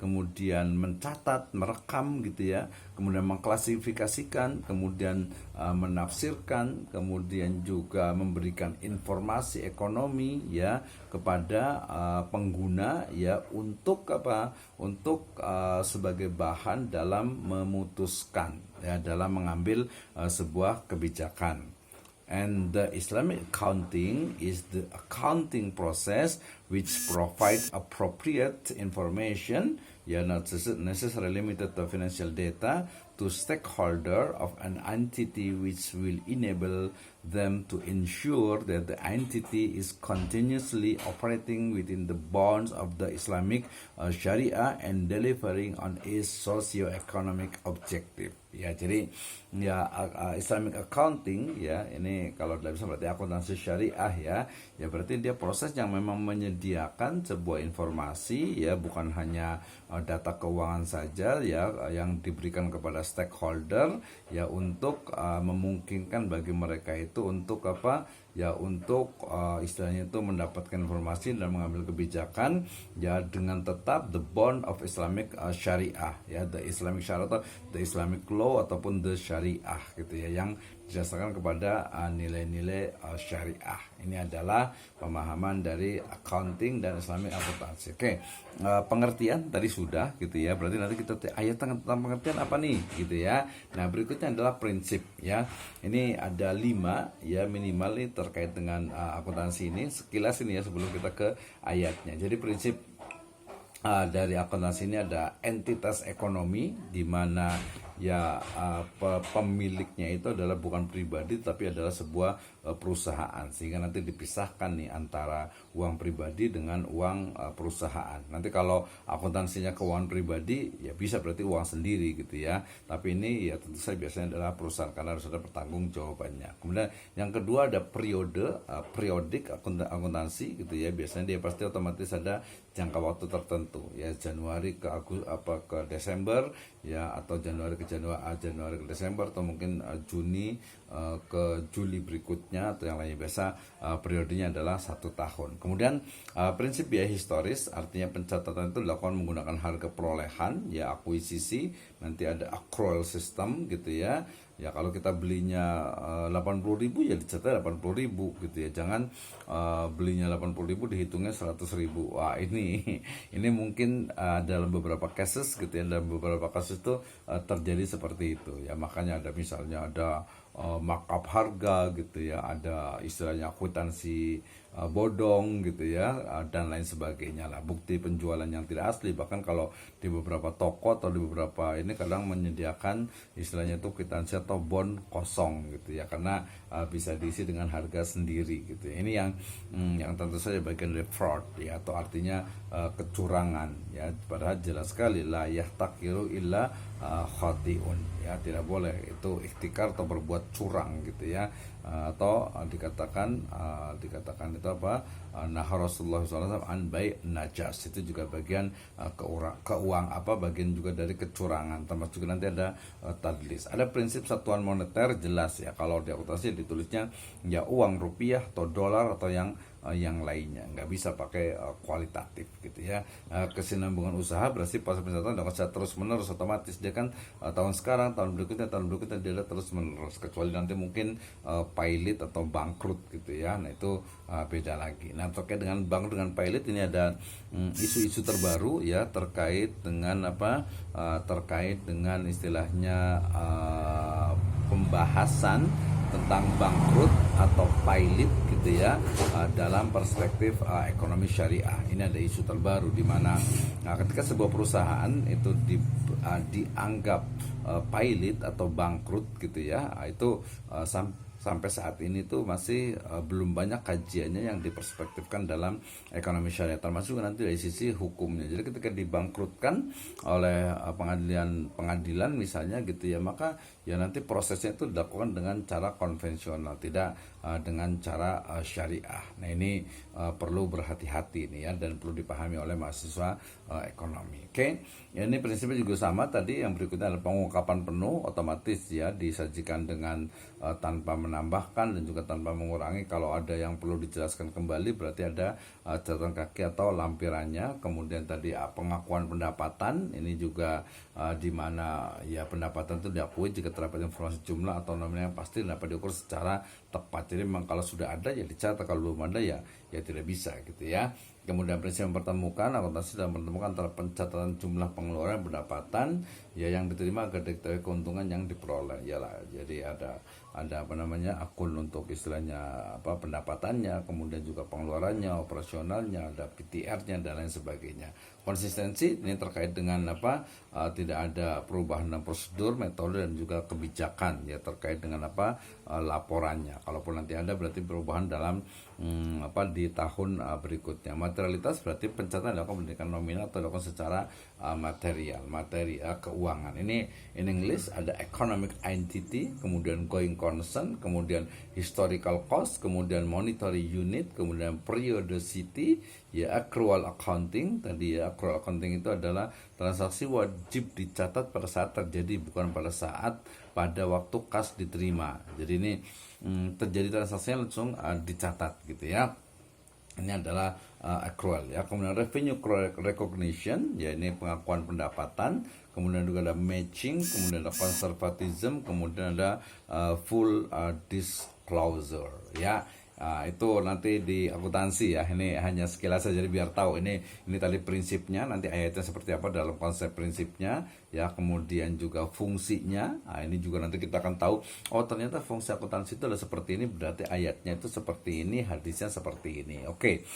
kemudian mencatat, merekam gitu ya, kemudian mengklasifikasikan, kemudian menafsirkan, kemudian juga memberikan informasi ekonomi ya kepada pengguna ya untuk apa? Untuk sebagai bahan dalam memutuskan ya, dalam mengambil sebuah kebijakan. And the Islamic accounting is the accounting process which provides appropriate information, not necessarily limited to financial data, to stakeholder of an entity which will enable them to ensure that the entity is continuously operating within the bounds of the Islamic Sharia and delivering on its socio-economic objective. Ya, jadi ya Islamic accounting ya ini kalau dalam Islam berarti akuntansi syariah ya berarti dia proses yang memang menyediakan sebuah informasi ya, bukan hanya data keuangan saja ya yang diberikan kepada stakeholder ya untuk memungkinkan bagi mereka itu untuk apa ya, untuk istilahnya itu mendapatkan informasi dan mengambil kebijakan ya dengan tetap the bond of Islamic Syariah ya, the Islamic Syariah atau the Islamic law ataupun the Syariah gitu ya, yang didasarkan kepada nilai-nilai syariah. Ini adalah pemahaman dari accounting dan Islamic akuntansi. Oke, pengertian tadi sudah gitu ya. Berarti nanti kita ayat tentang pengertian apa nih gitu ya. Nah, berikutnya adalah prinsip ya. Ini ada 5 ya minimal nih terkait dengan akuntansi ini. Sekilas ini ya sebelum kita ke ayatnya. Jadi prinsip dari akuntansi ini ada entitas ekonomi di mana ya pemiliknya itu adalah bukan pribadi tapi adalah sebuah perusahaan, sehingga nanti dipisahkan nih antara uang pribadi dengan uang perusahaan. Nanti kalau akuntansinya keuangan pribadi ya bisa berarti uang sendiri gitu ya, tapi ini ya tentu saja biasanya adalah perusahaan karena harus ada pertanggung jawabannya. Kemudian yang kedua ada periodik akuntansi gitu ya, biasanya dia pasti otomatis ada jangka waktu tertentu ya, Januari ke Desember ya, atau Januari ke Desember, atau mungkin Juni ke Juli berikutnya atau yang lainnya. Biasa periodenya adalah 1 tahun. Kemudian prinsip biaya historis, artinya pencatatan itu dilakukan menggunakan harga perolehan ya, akuisisi. Nanti ada accrual system gitu ya. Ya kalau kita belinya 80.000 ya dicatat 80.000 gitu ya. Jangan belinya 80.000 dihitungnya 100.000. Wah, ini mungkin dalam beberapa cases gitu ya, dalam beberapa kasus itu terjadi seperti itu ya. Makanya ada misalnya ada markup harga gitu ya, ada istilahnya kwitansi bodong gitu ya, dan lain sebagainya lah, bukti penjualan yang tidak asli. Bahkan kalau di beberapa toko atau di beberapa ini kadang menyediakan istilahnya itu kwitansi atau bon kosong gitu ya, karena bisa diisi dengan harga sendiri gitu ya. Ini yang tentu saja bagian dari fraud ya, atau artinya kecurangan ya. Padahal jelas sekali la yahtaqiru illa khatiun ya, tidak boleh itu ikhtikar atau berbuat curang gitu ya, atau dikatakan itu apa, nah Rasulullah SAW an bai najas, itu juga bagian keuang apa, bagian juga dari kecurangan, termasuk juga nanti ada tadlis. Ada prinsip satuan moneter jelas ya, kalau di akuntansi ditulisnya ya uang rupiah atau dolar atau yang lainnya, nggak bisa pakai kualitatif gitu ya. Kesinambungan usaha berarti proses pencatatan dapat secara terus menerus, otomatis dia kan tahun sekarang, tahun berikutnya dia ada terus menerus, kecuali nanti mungkin pilot atau bangkrut gitu ya. Nah itu beda lagi. Nah terkait dengan bangkrut dengan pilot ini ada isu-isu terbaru ya, terkait dengan apa, terkait dengan istilahnya pembahasan tentang bangkrut atau pilot gitu ya, dalam perspektif ekonomi syariah. Ini ada isu terbaru di mana ketika sebuah perusahaan itu dianggap pilot atau bangkrut gitu ya, itu sampai saat ini tuh masih belum banyak kajiannya yang diperspektifkan dalam ekonomi syariah, termasuk nanti dari sisi hukumnya. Jadi ketika dibangkrutkan oleh pengadilan misalnya gitu ya, maka ya nanti prosesnya itu dilakukan dengan cara konvensional, tidak dengan cara syariah. Nah ini perlu berhati-hati nih ya, dan perlu dipahami oleh mahasiswa ekonomi. Oke, ya, ini prinsipnya juga sama tadi. Yang berikutnya adalah pengungkapan penuh, otomatis ya disajikan dengan tanpa menambahkan dan juga tanpa mengurangi. Kalau ada yang perlu dijelaskan kembali berarti ada catatan kaki atau lampirannya. Kemudian tadi pengakuan pendapatan, ini juga di mana ya pendapatan itu diakui jika terdapat informasi jumlah atau nominal yang pasti dapat diukur secara tepat. Jadi memang kalau sudah ada ya dicatat, kalau belum ada ya tidak bisa gitu ya. Kemudian prinsip mempertemukan, akuntansi dalam mempertemukan antara pencatatan jumlah pengeluaran pendapatan ya yang diterima agar diketahui keuntungan yang diperoleh. Yalah, jadi ada akun untuk istilahnya pendapatannya, kemudian juga pengeluarannya, operasionalnya, ada PTR-nya dan lain sebagainya. Konsistensi ini terkait dengan tidak ada perubahan dalam prosedur, metode dan juga kebijakan ya terkait dengan laporannya. Kalaupun nanti ada berarti perubahan dalam di tahun berikutnya. Materialitas berarti pencatatan dilakukan berdasarkan nominal atau dilakukan secara materi keuangan. Ini in English ada economic entity, kemudian going concern, kemudian historical cost, kemudian monetary unit, kemudian periodicity, ya accrual accounting. Tadi ya accrual accounting itu adalah transaksi wajib dicatat pada saat terjadi, bukan pada waktu kas diterima. Jadi ini terjadi transaksinya langsung dicatat gitu ya. Ini adalah accrual ya. Kemudian revenue recognition, ya ini pengakuan pendapatan. Kemudian juga ada matching, kemudian ada conservatism, kemudian ada full disclosure ya. Itu nanti di akuntansi ya. Ini hanya sekilas saja jadi biar tahu ini tadi prinsipnya, nanti ayatnya seperti apa dalam konsep prinsipnya ya. Kemudian juga fungsinya. Ini juga nanti kita akan tahu, oh ternyata fungsi akuntansi itu adalah seperti ini, berarti ayatnya itu seperti ini, hadisnya seperti ini. Oke.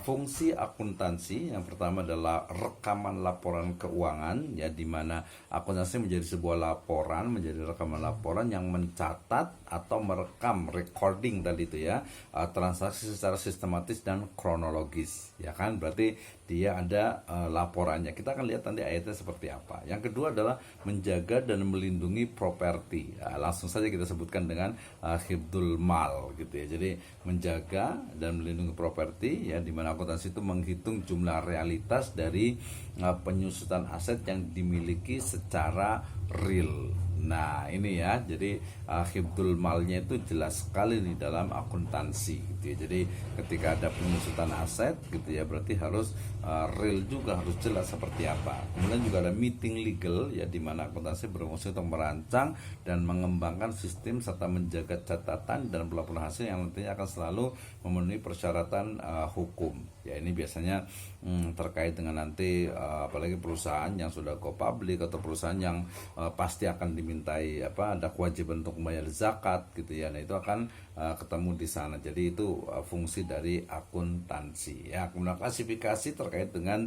Fungsi akuntansi yang pertama adalah rekaman laporan keuangan ya, di mana akuntansi menjadi sebuah laporan, menjadi rekaman laporan yang mencatat atau merekam, recording tadi itu ya, transaksi secara sistematis dan kronologis ya kan. Berarti dia ada laporannya. Kita akan lihat nanti ayatnya seperti apa. Yang kedua adalah menjaga dan melindungi properti. Langsung saja kita sebutkan dengan hifdzul mal gitu ya. Jadi menjaga dan melindungi properti ya, di mana akuntansi itu menghitung jumlah realitas dari penyusutan aset yang dimiliki secara real. Nah ini ya, jadi hifdzul malnya itu jelas sekali di dalam akuntansi gitu ya. Jadi ketika ada penyusutan aset gitu ya, berarti harus real juga, harus jelas seperti apa. Kemudian juga ada meeting legal ya, di mana akuntansi berfungsi untuk merancang dan mengembangkan sistem serta menjaga catatan dan pelaporan hasil yang nantinya akan selalu memenuhi persyaratan hukum. Ya ini biasanya terkait dengan nanti apalagi perusahaan yang sudah go public atau perusahaan yang pasti akan dimintai ada kewajiban untuk membayar zakat gitu ya. Nah itu akan ketemu di sana. Jadi itu fungsi dari akuntansi ya. Kemudian klasifikasi terkait dengan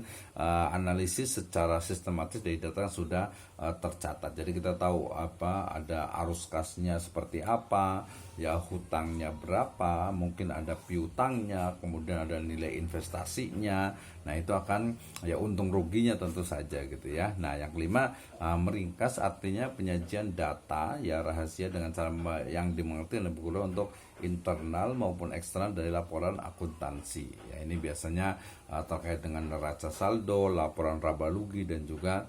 analisis secara sistematis dari data yang sudah tercatat. Jadi kita tahu ada arus kasnya seperti apa ya, hutangnya berapa, mungkin ada piutangnya, kemudian ada nilai investasinya. Nah itu akan ya untung ruginya tentu saja gitu ya. Nah yang kelima, meringkas artinya penyajian data ya rahasia dengan cara yang dimengerti dan lebih untuk internal maupun eksternal dari laporan akuntansi ya. Ini biasanya terkait dengan neraca saldo, laporan laba rugi dan juga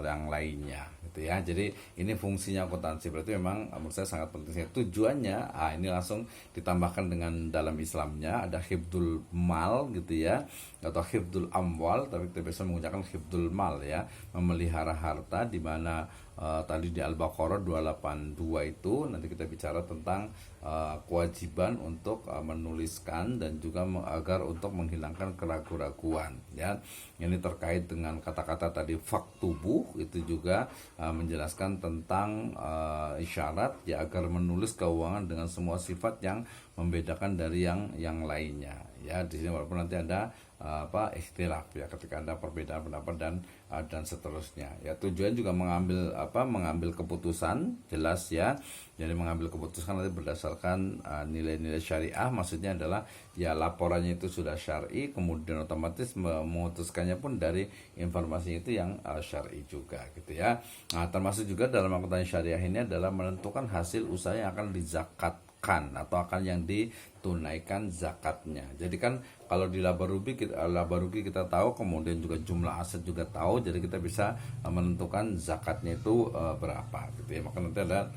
yang lainnya gitu ya. Jadi ini fungsinya akuntansi, berarti memang menurut saya sangat penting. Tujuannya ini langsung ditambahkan dengan dalam Islamnya ada hifdzul mal gitu ya, atau hifdzul amwal, tapi kita biasa menggunakan hifdzul mal ya, memelihara harta, di mana tadi di Al-Baqarah 282 itu nanti kita bicara tentang kewajiban untuk menuliskan dan juga agar untuk menghilangkan keraguan-raguan ya. Ini terkait dengan kata-kata tadi faktubuh, itu juga menjelaskan tentang isyarat ya, agar menulis keuangan dengan semua sifat yang membedakan dari yang lainnya ya. Di sini walaupun nanti ada ikhtilaf ya, ketika ada perbedaan pendapat dan seterusnya ya. Tujuan juga mengambil keputusan jelas ya. Jadi mengambil keputusan nanti berdasarkan nilai-nilai syariah, maksudnya adalah ya laporannya itu sudah syar'i, kemudian otomatis memutuskannya pun dari informasi itu yang syar'i juga gitu ya. Nah termasuk juga dalam akuntansi syariah ini adalah menentukan hasil usaha yang akan dizakatkan atau akan yang tunaikan zakatnya. Jadi kan kalau di laba rugi kita tahu, kemudian juga jumlah aset juga tahu, jadi kita bisa menentukan zakatnya itu berapa gitu ya. Maka nanti ada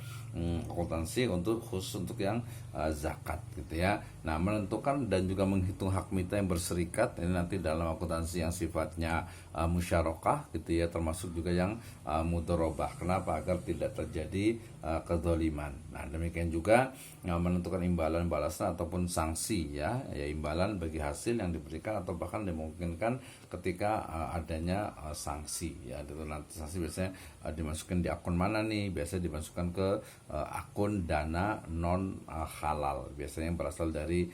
akuntansi khusus untuk yang zakat gitu ya. Nah, menentukan dan juga menghitung hak mitra yang berserikat ini nanti dalam akuntansi yang sifatnya musyarakah gitu ya, termasuk juga yang mudharabah. Kenapa? Agar tidak terjadi kezaliman. Nah, demikian juga menentukan imbalan balasan ataupun sanksi ya imbalan bagi hasil yang diberikan atau bahkan dimungkinkan ketika adanya sanksi ya. Itu nanti sanksi biasanya dimasukkan di akun mana nih? Biasanya dimasukkan ke akun dana non halal, biasanya yang berasal dari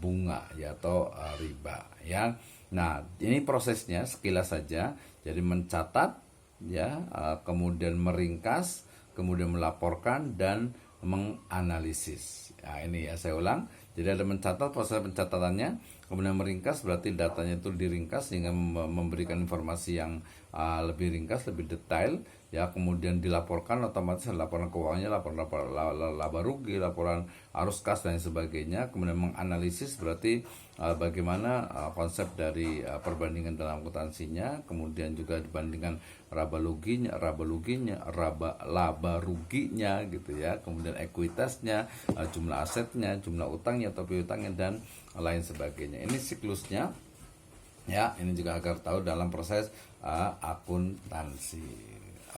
bunga ya atau riba ya. Nah, ini prosesnya sekilas saja. Jadi mencatat ya, kemudian meringkas, kemudian melaporkan dan menganalisis. Nah, ini ya saya ulang. Jadi ada mencatat, proses pencatatannya, kemudian meringkas berarti datanya itu diringkas sehingga memberikan informasi yang lebih ringkas, lebih detail ya, kemudian dilaporkan otomatis laporan keuangannya, laporan laba rugi, laporan arus kas dan sebagainya, kemudian menganalisis berarti bagaimana konsep dari perbandingan dalam akuntansinya, kemudian juga dibandingkan laba ruginya gitu ya, kemudian ekuitasnya, jumlah asetnya, jumlah utangnya atau piutangnya dan lain sebagainya. Ini siklusnya ya, ini juga agar tahu dalam proses akuntansi.